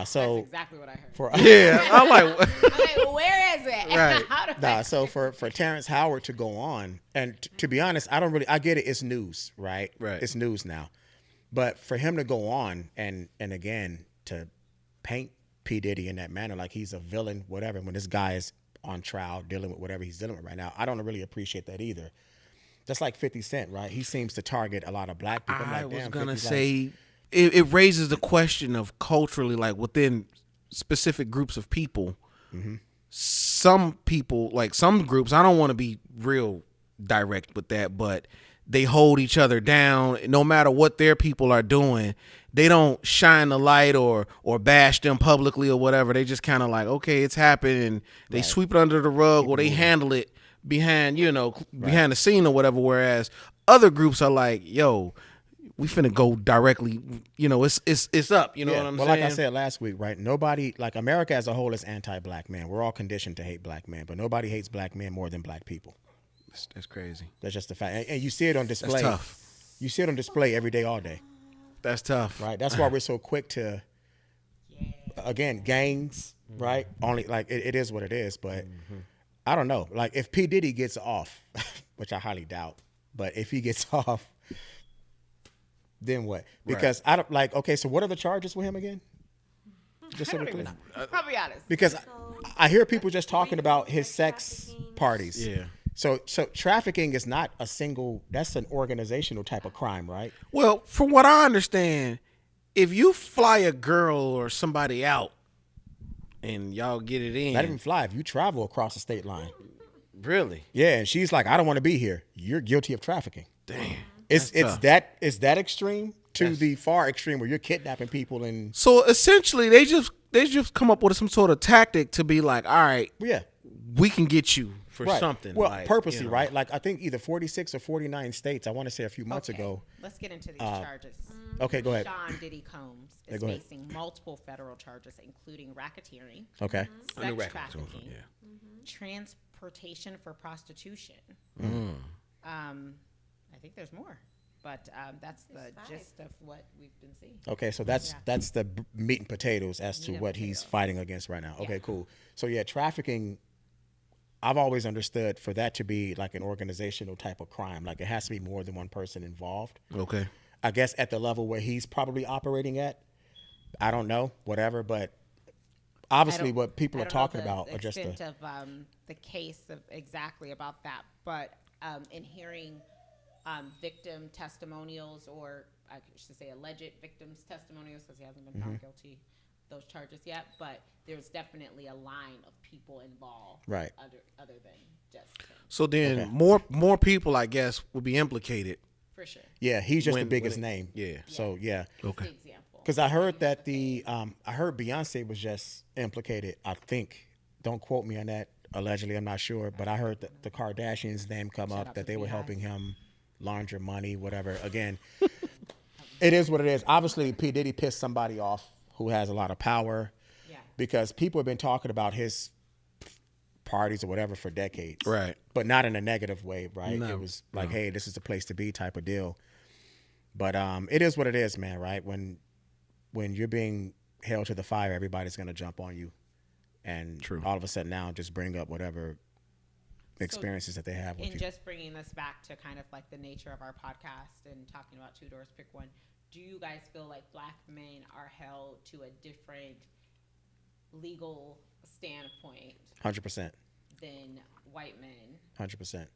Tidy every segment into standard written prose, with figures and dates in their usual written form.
So That's exactly what I heard. Yeah, I'm like, I'm like, well, where is it? Right. How do nah, I- so for Terrence Howard to go on, and to be honest, I get it. It's news, right? Right. It's news now. But for him to go on and again to paint P. Diddy in that manner, like he's a villain, whatever, when this guy is on trial dealing with whatever he's dealing with right now, I don't really appreciate that either. Just like 50 Cent, right? He seems to target a lot of black people. I'm I like, was damn, gonna 50, say it raises the question of culturally, like within specific groups of people. Some people, like some groups, I don't want to be real direct with that, but they hold each other down. No matter what their people are doing, they don't shine the light or bash them publicly or whatever. They just kind of like, okay, it's happened, and they sweep it under the rug or they handle it behind, behind the scene or whatever. Whereas other groups are like, yo, we finna go directly, it's up. You know what I'm well, saying? like I said last week, right? Nobody, like America as a whole, is anti-black man. We're all conditioned to hate black men, but nobody hates black men more than black people. That's crazy. That's just a fact, and you see it on display. That's tough. You see it on display every day, all day. That's tough. Right. That's why we're so quick to, again, gangs. Right. Only like it is what it is, but I don't know. Like if P. Diddy gets off, which I highly doubt, but if he gets off, then what? Because I don't like. Okay, so what are the charges with him again? Just so we're clear. I'll be honest. Because I hear people just talking about his sex parties. Yeah. So trafficking is not a single. That's an organizational type of crime, right? Well, from what I understand, if you fly a girl or somebody out and y'all get it in, Not even fly. If you travel across the state line, really, yeah, and she's like, I don't want to be here. You're guilty of trafficking. damn. It's tough. that extreme to the far extreme where you're kidnapping people and So essentially, they just come up with some sort of tactic to be like, all right, yeah. we can get you for Right. something. Well, like, purposely, right? Like I think either 46 or 49 states. I want to say a few months Okay, ago. let's get into these charges. Okay, go ahead. Sean Diddy Combs Yeah, is go ahead. facing multiple federal charges, including racketeering, Okay. sex trafficking, transportation for prostitution. I think there's more, but that's the gist of what we've been seeing. Okay, so that's the meat and potatoes as to Meat and what he's potatoes. fighting against right now. Okay, cool. So yeah, trafficking. I've always understood for that to be like an organizational type of crime. Like it has to be more than one person involved. Okay. I guess at the level where he's probably operating at, I don't know, whatever. But obviously, what people are talking about are just extent of the case of exactly about that, but in hearing victim testimonials, or I should say alleged victims' testimonials, because he hasn't been found guilty of those charges yet, but there's definitely a line of people involved, Right. Other than just him, So then Okay. more people, I guess, will be implicated. for sure. yeah, he's just When- the biggest when name. yeah. So yeah. Okay. The example. Because I heard that I heard Beyonce was just implicated. I think, don't quote me on that. Allegedly, I'm not sure, but I heard that the Kardashians' name come up, out that to they were Beehive. helping him launder money, whatever. Again, it is what it is. Obviously, P. Diddy pissed somebody off who has a lot of power, Yeah. because people have been talking about his parties or whatever for decades, Right. But not in a negative way, right? No, It was like, hey, this is the place to be type of deal. But it is what it is, man. Right? When you're being held to the fire, everybody's gonna jump on you, and True. all of a sudden now just bring up whatever experiences that they have with And you. just bringing this back to kind of like the nature of our podcast and talking about Two Doors Pick One, do you guys feel like black men are held to a different legal standpoint 100%, than white men, 100%.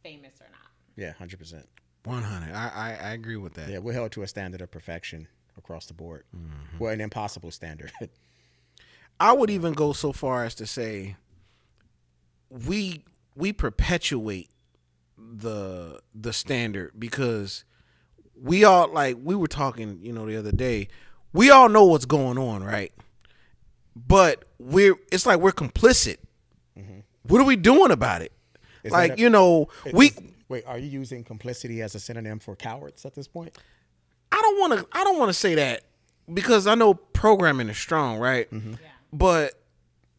famous or not? Yeah, 100%. 100. I agree with that. Yeah, we're held to a standard of perfection across the board. Mm-hmm. Well, an impossible standard. I would even go so far as to say we perpetuate the standard, because we all, like we were talking, the other day, we all know what's going on, right? But it's like we're complicit. What are we doing about it? Is Like, that a- we Wait, are you using complicity as a synonym for cowards at this point? I don't want to say that, because I know programming is strong, right? Yeah. But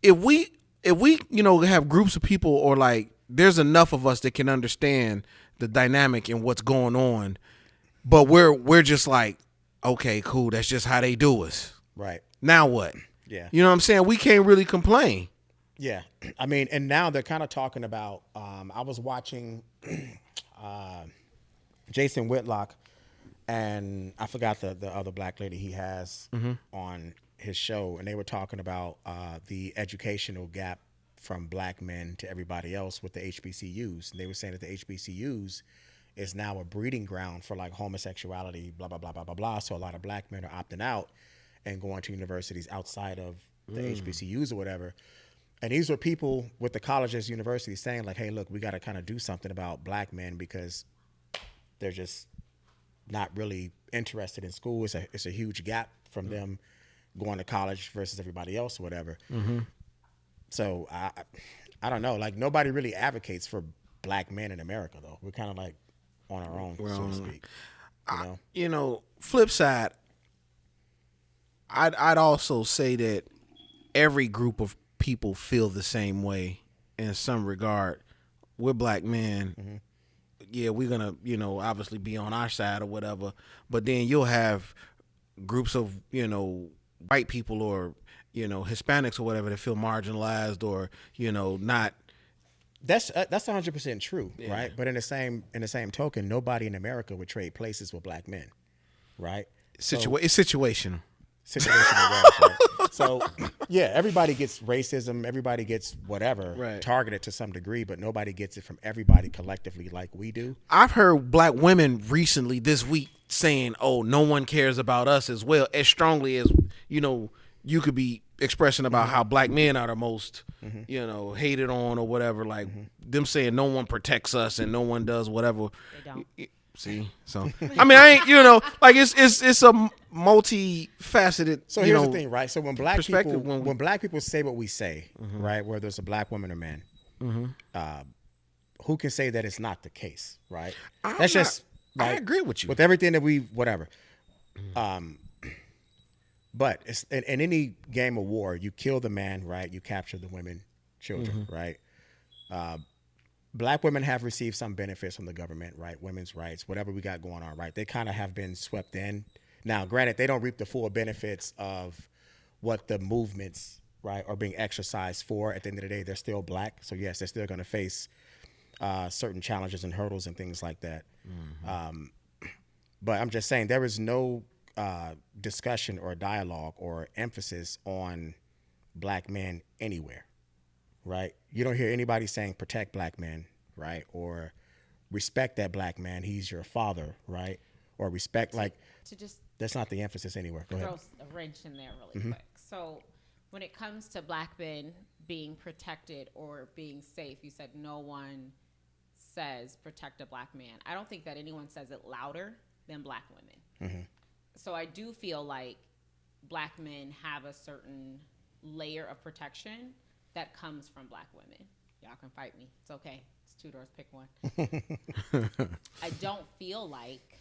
if we have groups of people, or like there's enough of us that can understand the dynamic and what's going on, but we're just like, okay, cool, that's just how they do us. Right. Now what? Yeah. You know what I'm saying? We can't really complain. Yeah. I mean, and now they're kind of talking about, I was watching Jason Whitlock, and I forgot the other black lady he has on his show, and they were talking about the educational gap from black men to everybody else with the HBCUs. And they were saying that the HBCUs is now a breeding ground for like homosexuality, blah, blah, blah, blah, blah, blah. So a lot of black men are opting out and going to universities outside of the HBCUs or whatever. And these were people with the colleges, universities saying like, hey, look, we got to kind of do something about black men because they're just not really interested in school. It's a huge gap from them going to college versus everybody else or whatever. So I don't know. Like nobody really advocates for black men in America though. We're kind of like on our own, so to speak. You know? Flip side, I'd also say that every group of people feel the same way in some regard. We're black men. Yeah, we're gonna, obviously be on our side or whatever. But then you'll have groups of, white people or, Hispanics or whatever that feel marginalized or, not. That's 100% true, right? But in the same token, nobody in America would trade places with black men, right? It's situational. Right? So yeah, everybody gets racism, everybody gets whatever targeted to some degree, but nobody gets it from everybody collectively like we do. I've heard black women recently this week saying, oh, no one cares about us as well, as strongly as you could be expressing about how black men are the most hated on or whatever, like them saying no one protects us and no one does whatever. They don't. See, so I mean, I ain't, like it's a multifaceted. So here's the thing, right? So when black people say what we say, right, whether it's a black woman or man, who can say that it's not the case, right? I agree with you with everything that we whatever. But it's, in any game of war, you kill the man, right? You capture the women, children, right? Black women have received some benefits from the government, right? Women's rights, whatever we got going on, right? They kind of have been swept in. Now, granted, they don't reap the full benefits of what the movements, right, are being exercised for. At the end of the day, they're still black. So, yes, they're still going to face certain challenges and hurdles and things like that. But I'm just saying there is no discussion or dialogue or emphasis on black men anywhere. Right? You don't hear anybody saying protect black men, right? Or respect that black man. He's your father, right? Or respect, that's not the emphasis anywhere. Go ahead. Throw a wrench in there really quick. So when it comes to black men being protected or being safe, you said no one says protect a black man. I don't think that anyone says it louder than black women. So I do feel like black men have a certain layer of protection that comes from black women. Y'all can fight me. It's okay. It's two doors, pick one. I don't feel like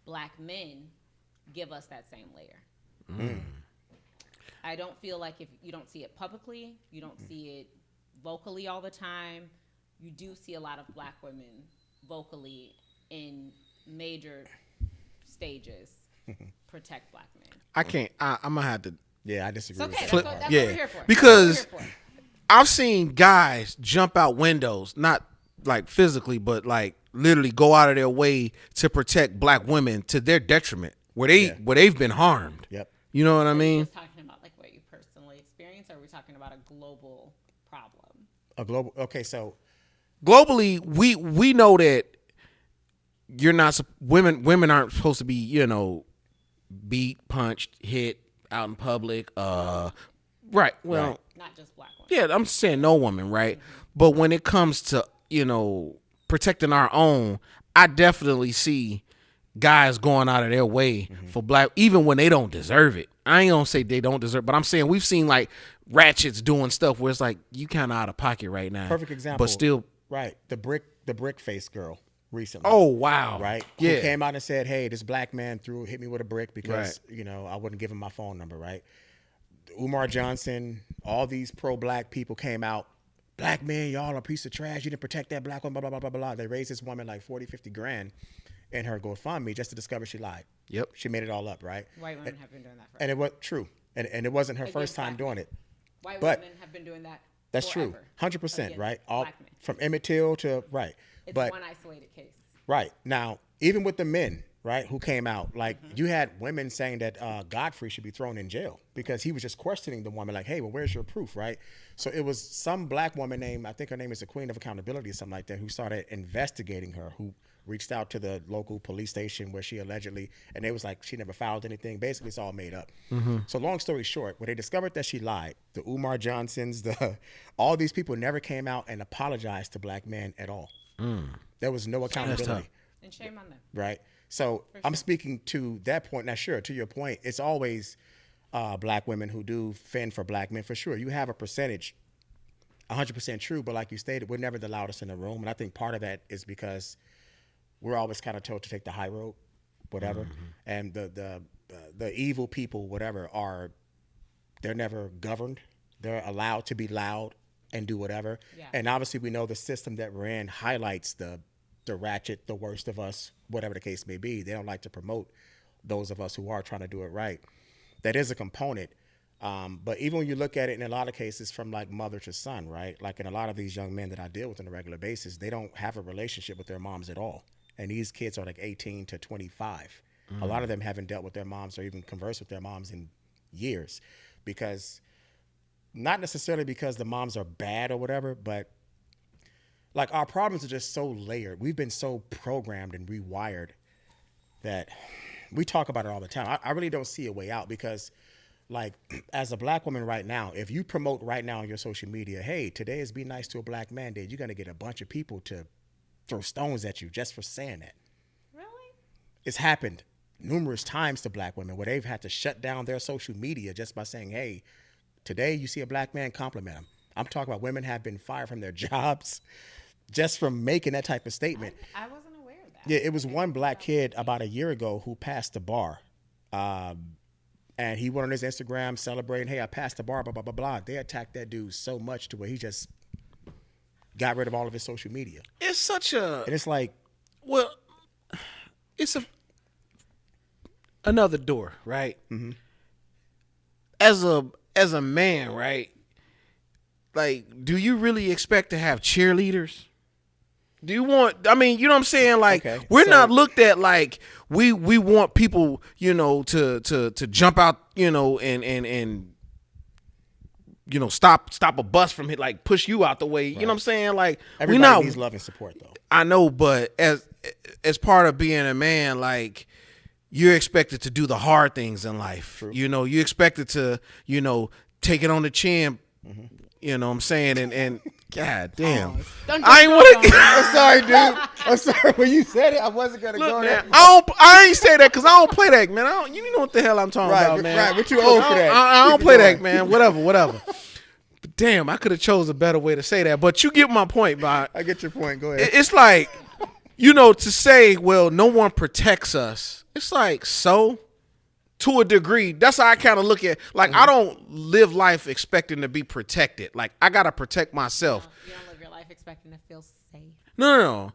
black men give us that same layer. I don't feel like if you don't see it publicly, you don't see it vocally all the time, you do see a lot of black women vocally in major stages protect black men. I'm going to have to. Yeah, I disagree. It's okay. With That's what we're here for. Because I've seen guys jump out windows, not like physically, but like literally go out of their way to protect black women to their detriment, where they've been harmed. Yep. You know what I mean? Are we just talking about like what you personally experience, or are we talking about a global problem? Okay, so globally, we know that you're not women aren't supposed to be beat, punched, hit out in public, right? Well, not just black women. Yeah, I'm saying no woman, right? But when it comes to protecting our own, I definitely see guys going out of their way for black, even when they don't deserve it. I ain't gonna say they don't deserve, but I'm saying we've seen like ratchets doing stuff where it's like you kind of out of pocket right now. Perfect example, but still, right? The brick face girl. Recently. Oh wow! Right? Yeah. Who came out and said, "Hey, this black man hit me with a brick because I wouldn't give him my phone number." Right? Umar Johnson, all these pro-black people came out. Black men, y'all are a piece of trash. You didn't protect that black one. Blah blah blah blah blah. They raised this woman like 40, 50 grand, in her GoFundMe just to discover she lied. Yep. She made it all up, right? White women have been doing that forever. And it was true. And it wasn't her Against first time black doing men. it. White but women have been doing that. That's forever. true. 100%, Against right? All black men. from Emmett Till to right. It's but one isolated case. right. Now, even with the men, right, who came out, like you had women saying that Godfrey should be thrown in jail because he was just questioning the woman like, hey, well, where's your proof, right? So it was some black woman named, I think her name is the Queen of Accountability or something like that, who started investigating her, who reached out to the local police station where she allegedly, and they was like, she never filed anything. Basically, it's all made up. So long story short, when they discovered that she lied, the Umar Johnsons, all these people never came out and apologized to black men at all. There was no accountability. And shame on them. Right. So I'm speaking to that point. Now, sure, to your point, it's always black women who do fend for black men for sure. You have a percentage, 100% true, but like you stated, we're never the loudest in the room. And I think part of that is because we're always kind of told to take the high road, whatever. And the evil people, whatever, they're never governed. They're allowed to be loud and do whatever. Yeah. And obviously we know the system that we're in highlights the ratchet, the worst of us, whatever the case may be. They don't like to promote those of us who are trying to do it right. That is a component. But even when you look at it in a lot of cases from like mother to son, right? Like in a lot of these young men that I deal with on a regular basis, they don't have a relationship with their moms at all. And these kids are like 18 to 25. A lot of them haven't dealt with their moms or even conversed with their moms in years because not necessarily because the moms are bad or whatever, but like our problems are just so layered. We've been so programmed and rewired that we talk about it all the time. I really don't see a way out because like as a black woman right now, if you promote right now on your social media, hey, today is Be Nice to a Black Man Day, you're going to get a bunch of people to throw stones at you just for saying that. Really? It's happened numerous times to black women where they've had to shut down their social media just by saying, hey, today you see a black man, compliment him. I'm talking about women have been fired from their jobs just from making that type of statement. I wasn't aware of that. Yeah, it was one black kid about a year ago who passed the bar. And he went on his Instagram celebrating, hey, I passed the bar, blah, blah, blah, blah. They attacked that dude so much to where he just got rid of all of his social media. It's such a... And it's like... Well, it's another door, right? Mm-hmm. As a man, right? Like, do you really expect to have cheerleaders? Do you want? I mean, you know what I'm saying? Like, okay, we're so, not looked at like we want people, you know, to jump out, you know, and you know, stop a bus from it, like push you out the way. You know what I'm saying? Like, everybody needs love and support, though. I know, but as part of being a man, like, you're expected to do the hard things in life. True. You know, you're expected to, you know, take it on the chin. Mm-hmm. You know what I'm saying? And God damn. I ain't want to. I'm sorry, dude. I'm sorry. When you said it, I wasn't going to go there. I ain't say that because I don't play that, man. You know what the hell I'm talking about, man. Right, but you old for that. I don't play that, man. Whatever. But damn, I could have chose a better way to say that. But you get my point, Bob. I get your point. Go ahead. It's like, you know, to say, well, no one protects us. It's like, so? To a degree. That's how I kind of look at, like, I don't live life expecting to be protected. Like, I got to protect myself. You don't live your life expecting to feel safe. No.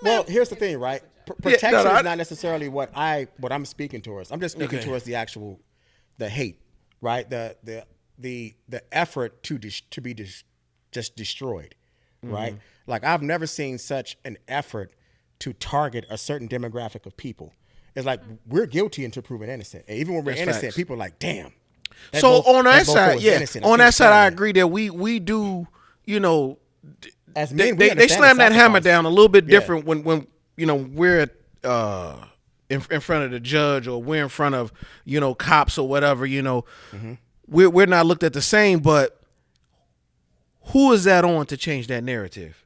Well, here's the thing, right? Protection is not necessarily what I'm speaking towards. I'm just speaking towards the hate, right? The effort to be just destroyed, right? Like, I've never seen such an effort to target a certain demographic of people. It's like we're guilty until proven innocent. And even when we're innocent, facts. people are like, damn. So on that side, yeah. On that side, I agree that we do, you know, as men, they slam that hammer down a little bit different when you know, we're in front of the judge or we're in front of, you know, cops or whatever, you know. We're not looked at the same, but who is that on to change that narrative?